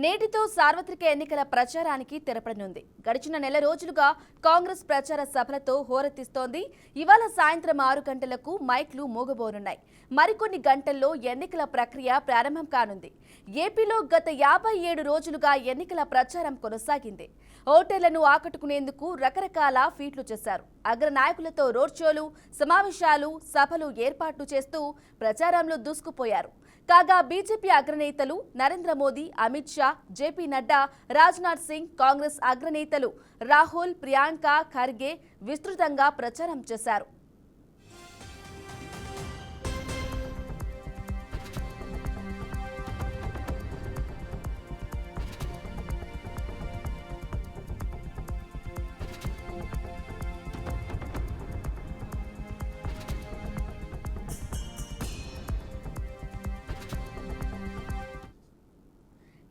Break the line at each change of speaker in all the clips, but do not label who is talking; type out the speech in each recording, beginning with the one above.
నేటితో సార్వత్రిక ఎన్నికల ప్రచారానికి తెరపడనుంది. గడిచిన నెల రోజులుగా కాంగ్రెస్ ప్రచార సభలతో హోరెత్తిస్తోంది. ఇవాళ సాయంత్రం 6 గంటలకు మైక్లు మోగబోనున్నాయి. మరికొన్ని గంటల్లో ఎన్నికల ప్రక్రియ ప్రారంభం కానుంది. ఏపీలో గత 57 రోజులుగా ఎన్నికల ప్రచారం కొనసాగింది. ఓటర్లను ఆకట్టుకునేందుకు రకరకాల ఫీట్లు చేశారు. అగ్ర నాయకులతో రోడ్ షోలు, సమావేశాలు, సభలు ఏర్పాటు చేస్తూ ప్రచారంలో దూసుకుపోయారు. కాగా బీజేపీ అగ్రనేతలు నరేంద్ర మోదీ, అమిత్ షా, జేపీ నడ్డా, రాజ్నాథ్ సింగ్, కాంగ్రెస్ అగ్రనేతలు రాహుల్, ప్రియాంక ఖర్గే విస్తృతంగా ప్రచారం చేశారు.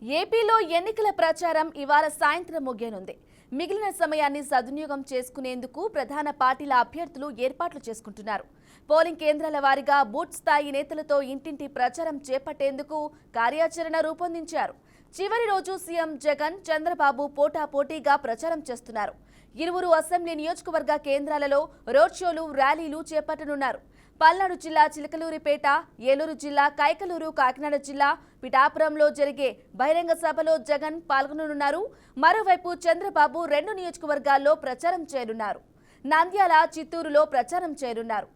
ఏపీలో ఎన్నికల ప్రచారం ఇవాళ సాయంత్రం ముగియనుంది. మిగిలిన సమయాన్ని సద్వినియోగం చేసుకునేందుకు ప్రధాన పార్టీల అభ్యర్థులు ఏర్పాట్లు చేసుకుంటున్నారు. పోలింగ్ కేంద్రాల వారీగా బూత్ స్థాయి నేతలతో ఇంటింటి ప్రచారం చేపట్టేందుకు కార్యాచరణ రూపొందించారు. చివరి రోజు సీఎం జగన్, చంద్రబాబు పోటాపోటీగా ప్రచారం చేస్తున్నారు. ఇరువురు అసెంబ్లీ నియోజకవర్గ కేంద్రాలలో రోడ్ షోలు, ర్యాలీలు చేపట్టనున్నారు. పల్నాడు జిల్లా చిలకలూరిపేట, ఏలూరు జిల్లా కైకలూరు, కాకినాడ జిల్లా పిఠాపురంలో జరిగే బహిరంగ సభలో జగన్ పాల్గొననున్నారు. మరోవైపు చంద్రబాబు 2 నియోజకవర్గాల్లో ప్రచారం చేయనున్నారు. నంద్యాల, చిత్తూరులో ప్రచారం చేయనున్నారు.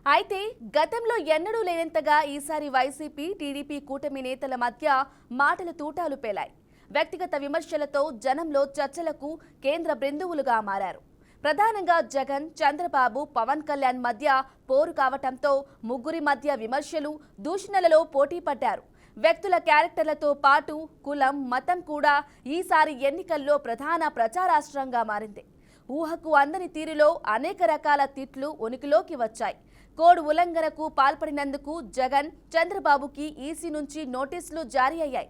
అయితే గతంలో ఎన్నడూ లేనంతగా ఈసారి వైసీపీ, టీడీపీ కూటమి నేతల మధ్య మాటల తూటాలు పేలాయి. వ్యక్తిగత విమర్శలతో జనంలో చర్చలకు కేంద్ర బిందువులుగా మారారు. ప్రధానంగా జగన్, చంద్రబాబు, పవన్ కళ్యాణ్ మధ్య పోరు కావటంతో ముగ్గురి మధ్య విమర్శలు, దూషణలలో పోటీ పడ్డారు. వ్యక్తుల క్యారెక్టర్లతో పాటు కులం, మతం కూడా ఈసారి ఎన్నికల్లో ప్రధాన ప్రచారాస్త్రంగా మారింది. ఊహకు అందని తీరులో అనేక రకాల తిట్లు ఉనికిలోకి వచ్చాయి. కోడ్ ఉల్లంఘనకు పాల్పడినందుకు జగన్, చంద్రబాబుకి ఈసీ నుంచి నోటీసులు జారీ అయ్యాయి.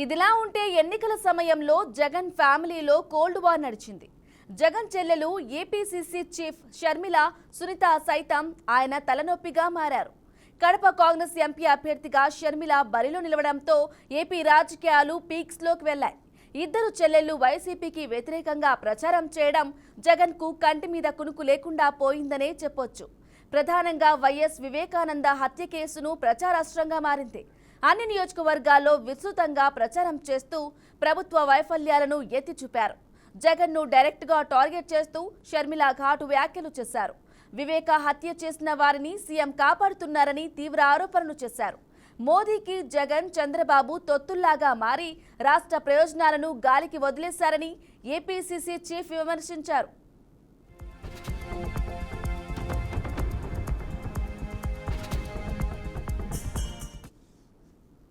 ఇదిలా ఉంటే ఎన్నికల సమయంలో జగన్ ఫ్యామిలీలో కోల్డ్ వార్ నడిచింది. జగన్ చెల్లెలు ఏపీసీసీ చీఫ్ షర్మిల, సునీత సైతం ఆయన తలనొప్పిగా మారారు. కడప కాంగ్రెస్ ఎంపీ అభ్యర్థిగా షర్మిల బరిలో నిలవడంతో ఏపీ రాజకీయాలు పీక్స్లోకి వెళ్లాయి. ఇద్దరు చెల్లెళ్లు వైసీపీకి వ్యతిరేకంగా ప్రచారం చేయడం జగన్కు కంటి మీద కునుకు లేకుండా పోయిందనే చెప్పొచ్చు. ప్రధానంగా వైఎస్ వివేకానంద హత్య కేసును ప్రచారాస్త్రంగా మారింది. అన్ని నియోజకవర్గాల్లో విస్తృతంగా ప్రచారం చేస్తూ ప్రభుత్వ వైఫల్యాలను ఎత్తి చూపారు. జగన్ను డైరెక్ట్గా టార్గెట్ చేస్తూ షర్మిల ఘాటు వ్యాఖ్యలు చేశారు. వివేక హత్య చేసిన వారిని సీఎం కాపాడుతున్నారని తీవ్ర ఆరోపణలు చేశారు. మోదీకి జగన్, చంద్రబాబు తొత్తుల్లాగా మారి రాష్ట్ర ప్రయోజనాలను గాలికి వదిలేశారని ఏపీసీసీ చీఫ్ విమర్శించారు.